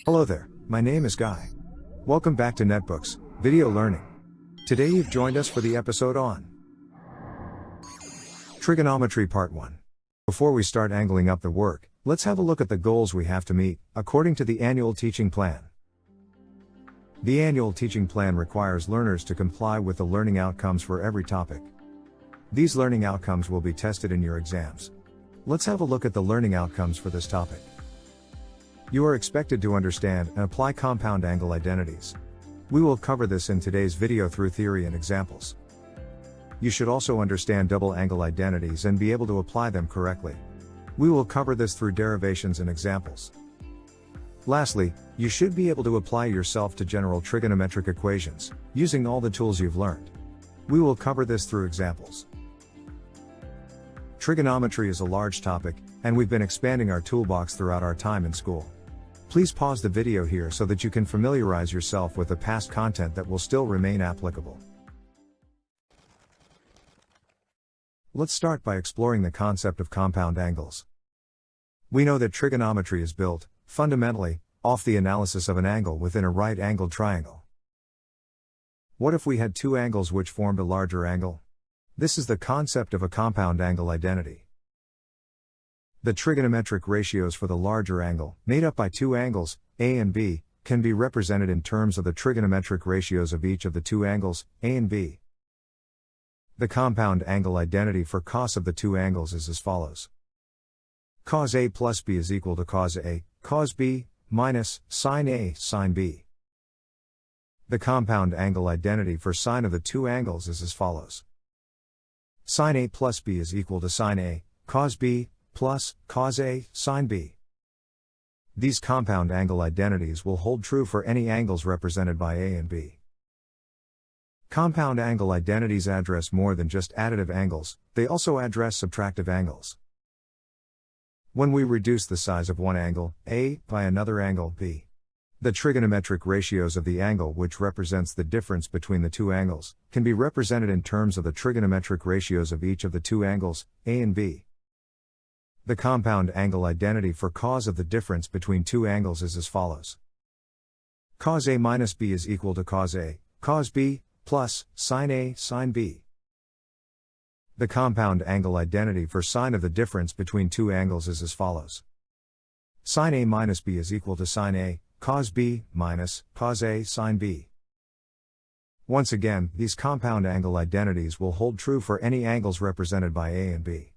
Hello there, my name is Guy. Welcome back to Netbooks, Video Learning. Today you've joined us for the episode on Trigonometry Part 1. Before we start angling up the work, let's have a look at the goals we have to meet, according to the annual teaching plan. The annual teaching plan requires learners to comply with the learning outcomes for every topic. These learning outcomes will be tested in your exams. Let's have a look at the learning outcomes for this topic. You are expected to understand and apply compound angle identities. We will cover this in today's video through theory and examples. You should also understand double angle identities and be able to apply them correctly. We will cover this through derivations and examples. Lastly, you should be able to apply yourself to general trigonometric equations, using all the tools you've learned. We will cover this through examples. Trigonometry is a large topic, and we've been expanding our toolbox throughout our time in school. Please pause the video here so that you can familiarize yourself with the past content that will still remain applicable. Let's start by exploring the concept of compound angles. We know that trigonometry is built, fundamentally, off the analysis of an angle within a right-angled triangle. What if we had two angles which formed a larger angle? This is the concept of a compound angle identity. The trigonometric ratios for the larger angle, made up by two angles, A and B, can be represented in terms of the trigonometric ratios of each of the two angles, A and B. The compound angle identity for cos of the two angles is as follows. Cos A plus B is equal to cos A, cos B, minus sine A, sine B. The compound angle identity for sine of the two angles is as follows. Sine A plus B is equal to sine A, cos B, plus cos A, sine B. These compound angle identities will hold true for any angles represented by A and B. Compound angle identities address more than just additive angles, they also address subtractive angles. When we reduce the size of one angle, A, by another angle, B, the trigonometric ratios of the angle which represents the difference between the two angles, can be represented in terms of the trigonometric ratios of each of the two angles, A and B. The compound angle identity for cos of the difference between two angles is as follows. Cos A minus B is equal to cos A, cos B, plus sine A, sine B. The compound angle identity for sine of the difference between two angles is as follows. Sine A minus B is equal to sine A, cos B, minus cos A, sine B. Once again, these compound angle identities will hold true for any angles represented by A and B.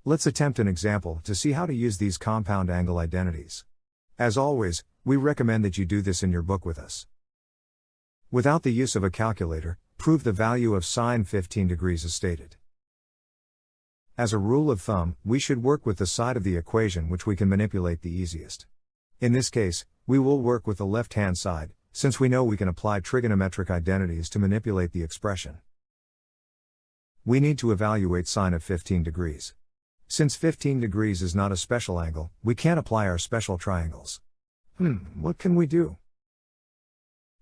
Let's attempt an example to see how to use these compound angle identities. As always, we recommend that you do this in your book with us. Without the use of a calculator, prove the value of sine 15 degrees as stated. As a rule of thumb, we should work with the side of the equation which we can manipulate the easiest. In this case, we will work with the left-hand side, since we know we can apply trigonometric identities to manipulate the expression. We need to evaluate sine of 15 degrees. Since 15 degrees is not a special angle, we can't apply our special triangles. What can we do?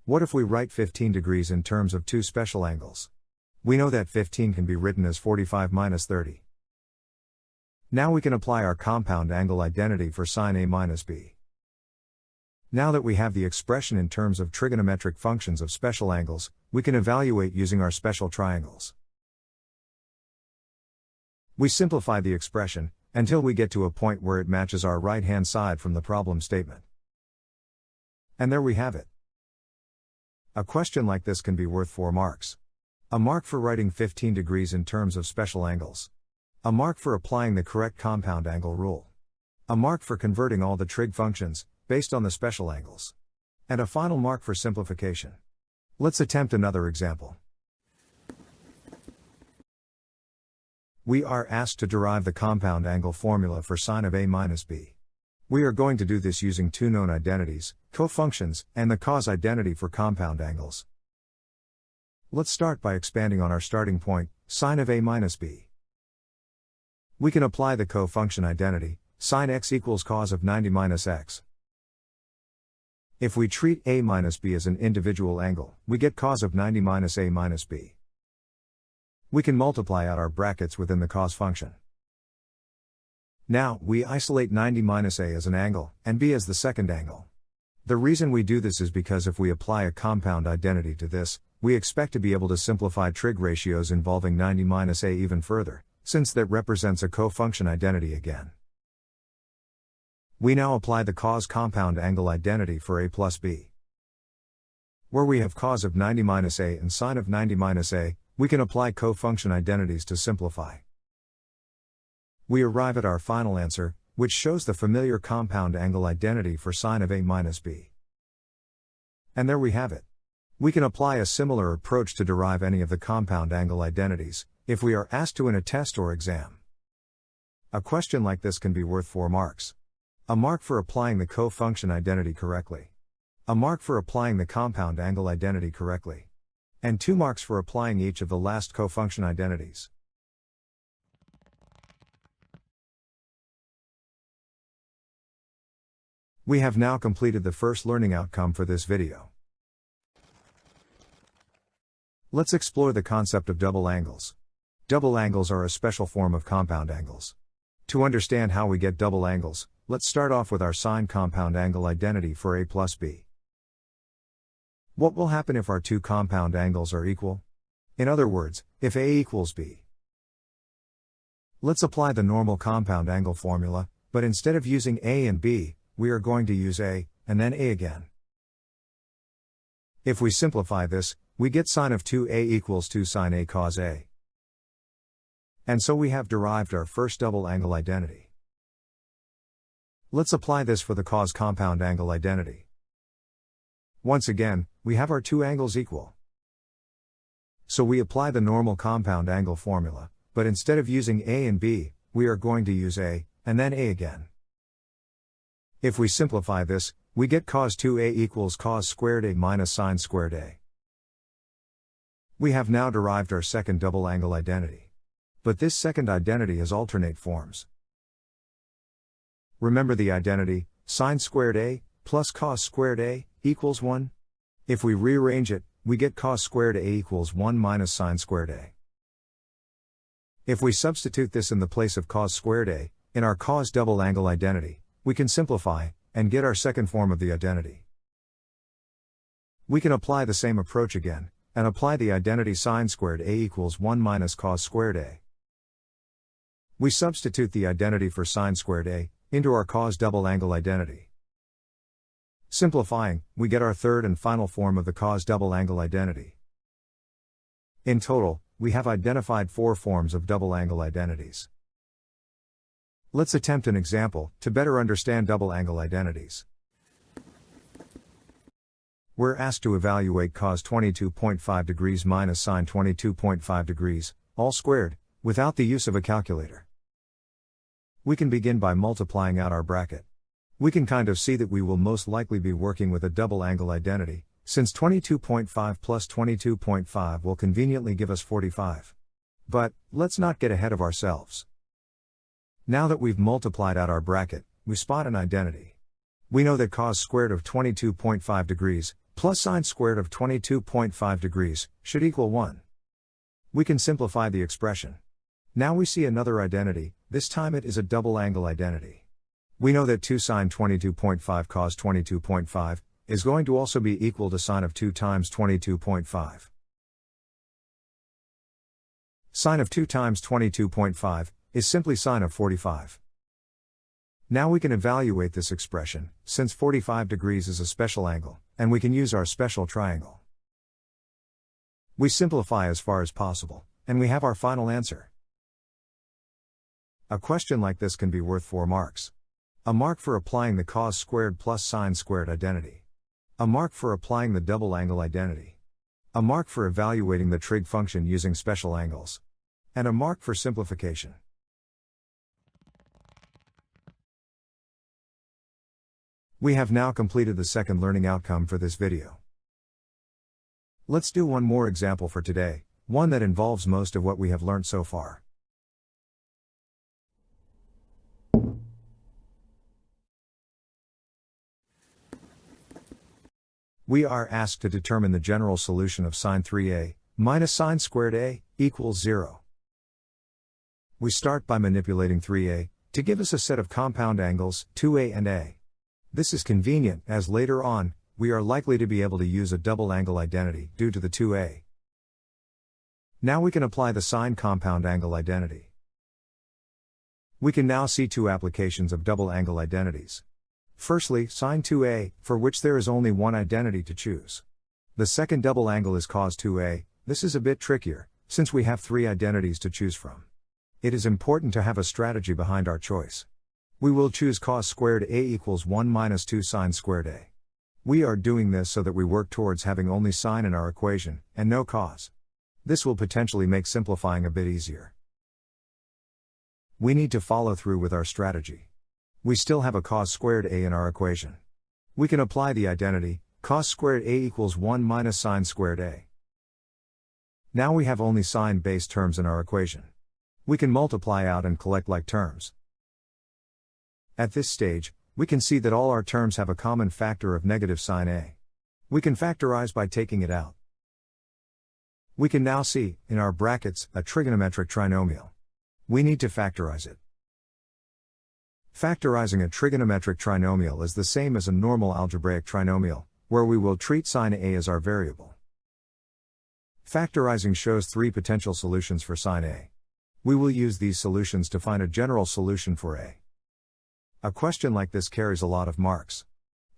What if we write 15 degrees in terms of two special angles? We know that 15 can be written as 45 minus 30. Now we can apply our compound angle identity for sine A minus B. Now that we have the expression in terms of trigonometric functions of special angles, we can evaluate using our special triangles. We simplify the expression, until we get to a point where it matches our right-hand side from the problem statement. And there we have it. A question like this can be worth 4 marks. A mark for writing 15 degrees in terms of special angles. A mark for applying the correct compound angle rule. A mark for converting all the trig functions, based on the special angles. And a final mark for simplification. Let's attempt another example. We are asked to derive the compound angle formula for sine of A minus B. We are going to do this using two known identities, cofunctions, and the cos identity for compound angles. Let's start by expanding on our starting point, sine of A minus B. We can apply the cofunction identity, sine x equals cos of 90 minus x. If we treat A minus B as an individual angle, we get cos of 90 minus A minus B. We can multiply out our brackets within the cos function. Now, we isolate 90 minus a as an angle, and b as the second angle. The reason we do this is because if we apply a compound identity to this, we expect to be able to simplify trig ratios involving 90 minus a even further, since that represents a cofunction identity again. We now apply the cos compound angle identity for a plus b. Where we have cos of 90 minus a and sine of 90 minus a, we can apply cofunction identities to simplify. We arrive at our final answer, which shows the familiar compound angle identity for sine of a minus b. And there we have it. We can apply a similar approach to derive any of the compound angle identities, if we are asked to in a test or exam. A question like this can be worth 4 marks. A mark for applying the cofunction identity correctly. A mark for applying the compound angle identity correctly. And 2 marks for applying each of the last cofunction identities. We have now completed the first learning outcome for this video. Let's explore the concept of double angles. Double angles are a special form of compound angles. To understand how we get double angles, let's start off with our sine compound angle identity for a plus b. What will happen if our 2 compound angles are equal? In other words, if a equals b. Let's apply the normal compound angle formula, but instead of using a and b, we are going to use a, and then a again. If we simplify this, we get sine of 2a equals 2 sine a cos a. And so we have derived our first double angle identity. Let's apply this for the cos compound angle identity. Once again, we have our 2 angles equal. So we apply the normal compound angle formula, but instead of using a and b, we are going to use a, and then a again. If we simplify this, we get cos 2a equals cos squared a minus sine squared a. We have now derived our second double angle identity. But this second identity has alternate forms. Remember the identity, sine squared a, plus cos squared a, equals 1? If we rearrange it, we get cos squared a equals 1 minus sine squared a. If we substitute this in the place of cos squared a, in our cos double angle identity, we can simplify, and get our second form of the identity. We can apply the same approach again, and apply the identity sine squared a equals 1 minus cos squared a. We substitute the identity for sine squared a, into our cos double angle identity. Simplifying, we get our third and final form of the cos double angle identity. In total, we have identified 4 forms of double angle identities. Let's attempt an example, to better understand double angle identities. We're asked to evaluate cos 22.5 degrees minus sine 22.5 degrees, all squared, without the use of a calculator. We can begin by multiplying out our bracket. We can kind of see that we will most likely be working with a double angle identity, since 22.5 plus 22.5 will conveniently give us 45. But, let's not get ahead of ourselves. Now that we've multiplied out our bracket, we spot an identity. We know that cos squared of 22.5 degrees, plus sine squared of 22.5 degrees, should equal 1. We can simplify the expression. Now we see another identity, this time it is a double angle identity. We know that 2 sine 22.5 cos 22.5, is going to also be equal to sine of 2 times 22.5. Sine of 2 times 22.5, is simply sine of 45. Now we can evaluate this expression, since 45 degrees is a special angle, and we can use our special triangle. We simplify as far as possible, and we have our final answer. A question like this can be worth 4 marks. A mark for applying the cos squared plus sine squared identity. A mark for applying the double angle identity. A mark for evaluating the trig function using special angles. And a mark for simplification. We have now completed the second learning outcome for this video. Let's do one more example for today, one that involves most of what we have learned so far. We are asked to determine the general solution of sine 3a minus sine squared a equals 0. We start by manipulating 3a to give us a set of compound angles, 2a and a. This is convenient, as later on, we are likely to be able to use a double angle identity due to the 2a. Now we can apply the sine compound angle identity. We can now see two applications of double angle identities. Firstly, sine 2a, for which there is only one identity to choose. The second double angle is cos 2a. This is a bit trickier, since we have three identities to choose from. It is important to have a strategy behind our choice. We will choose cos squared a equals 1 minus 2 sine squared a. We are doing this so that we work towards having only sine in our equation, and no cos. This will potentially make simplifying a bit easier. We need to follow through with our strategy. We still have a cos squared a in our equation. We can apply the identity, cos squared a equals 1 minus sine squared a. Now we have only sine-based terms in our equation. We can multiply out and collect like terms. At this stage, we can see that all our terms have a common factor of negative sine a. We can factorize by taking it out. We can now see, in our brackets, a trigonometric trinomial. We need to factorize it. Factorizing a trigonometric trinomial is the same as a normal algebraic trinomial, where we will treat sine a as our variable. Factorizing shows three potential solutions for sine a. We will use these solutions to find a general solution for a. A question like this carries a lot of marks.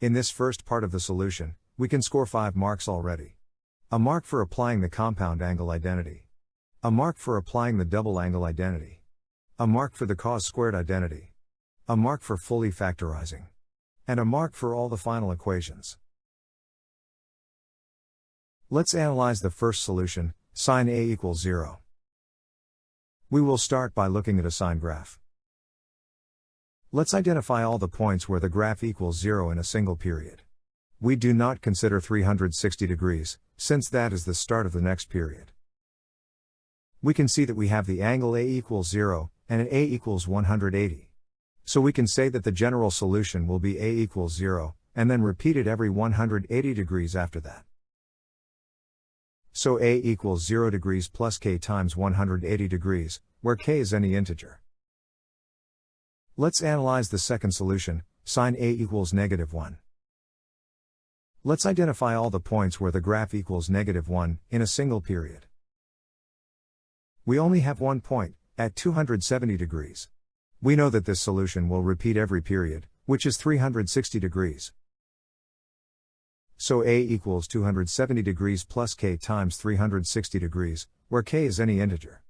In this first part of the solution, we can score 5 marks already. A mark for applying the compound angle identity. A mark for applying the double angle identity. A mark for the cos squared identity. A mark for fully factorizing. And a mark for all the final equations. Let's analyze the first solution, sine a equals 0. We will start by looking at a sine graph. Let's identify all the points where the graph equals 0 in a single period. We do not consider 360 degrees, since that is the start of the next period. We can see that we have the angle a equals 0, and an a equals 180. So we can say that the general solution will be a equals 0, and then repeated every 180 degrees after that. So a equals 0 degrees plus k times 180 degrees, where k is any integer. Let's analyze the second solution, sine a equals negative 1. Let's identify all the points where the graph equals negative 1, in a single period. We only have one point, at 270 degrees. We know that this solution will repeat every period, which is 360 degrees. So a equals 270 degrees plus k times 360 degrees, where k is any integer.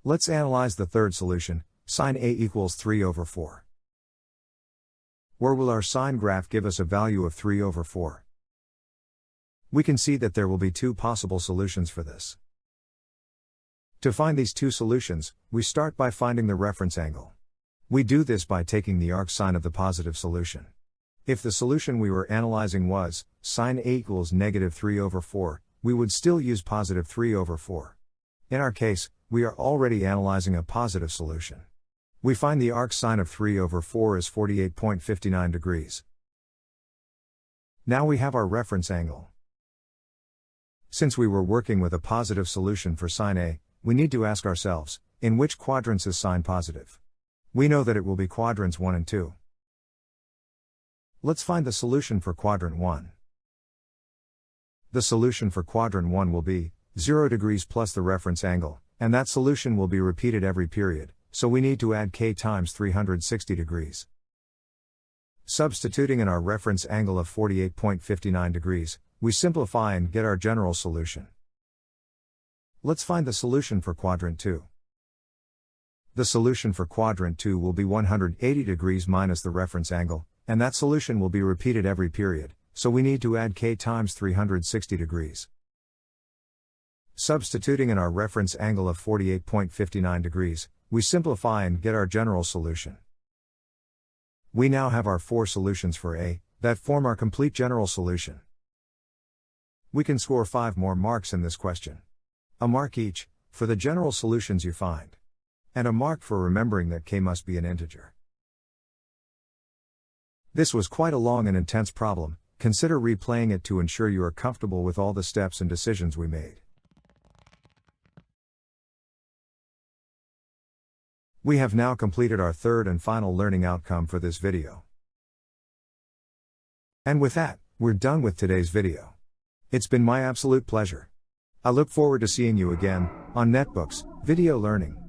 Let's analyze the third solution, sine a equals 3 over 4. Where will our sine graph give us a value of 3 over 4? We can see that there will be two possible solutions for this. To find these two solutions, we start by finding the reference angle. We do this by taking the arc sine of the positive solution. If the solution we were analyzing was sine a equals negative 3 over 4, we would still use positive 3 over 4. In our case, we are already analyzing a positive solution. We find the arc sine of 3 over 4 is 48.59 degrees. Now we have our reference angle. Since we were working with a positive solution for sine a, we need to ask ourselves, in which quadrants is sine positive? We know that it will be quadrants 1 and 2. Let's find the solution for quadrant 1. The solution for quadrant 1 will be 0 degrees plus the reference angle, and that solution will be repeated every period, so we need to add k times 360 degrees. Substituting in our reference angle of 48.59 degrees, we simplify and get our general solution. Let's find the solution for quadrant 2. The solution for quadrant 2 will be 180 degrees minus the reference angle, and that solution will be repeated every period, so we need to add k times 360 degrees. Substituting in our reference angle of 48.59 degrees, we simplify and get our general solution. We now have our 4 solutions for a, that form our complete general solution. We can score 5 more marks in this question. A mark each, for the general solutions you find. And a mark for remembering that k must be an integer. This was quite a long and intense problem. Consider replaying it to ensure you are comfortable with all the steps and decisions we made. We have now completed our third and final learning outcome for this video. And with that, we're done with today's video. It's been my absolute pleasure. I look forward to seeing you again on NetBooks Video Learning.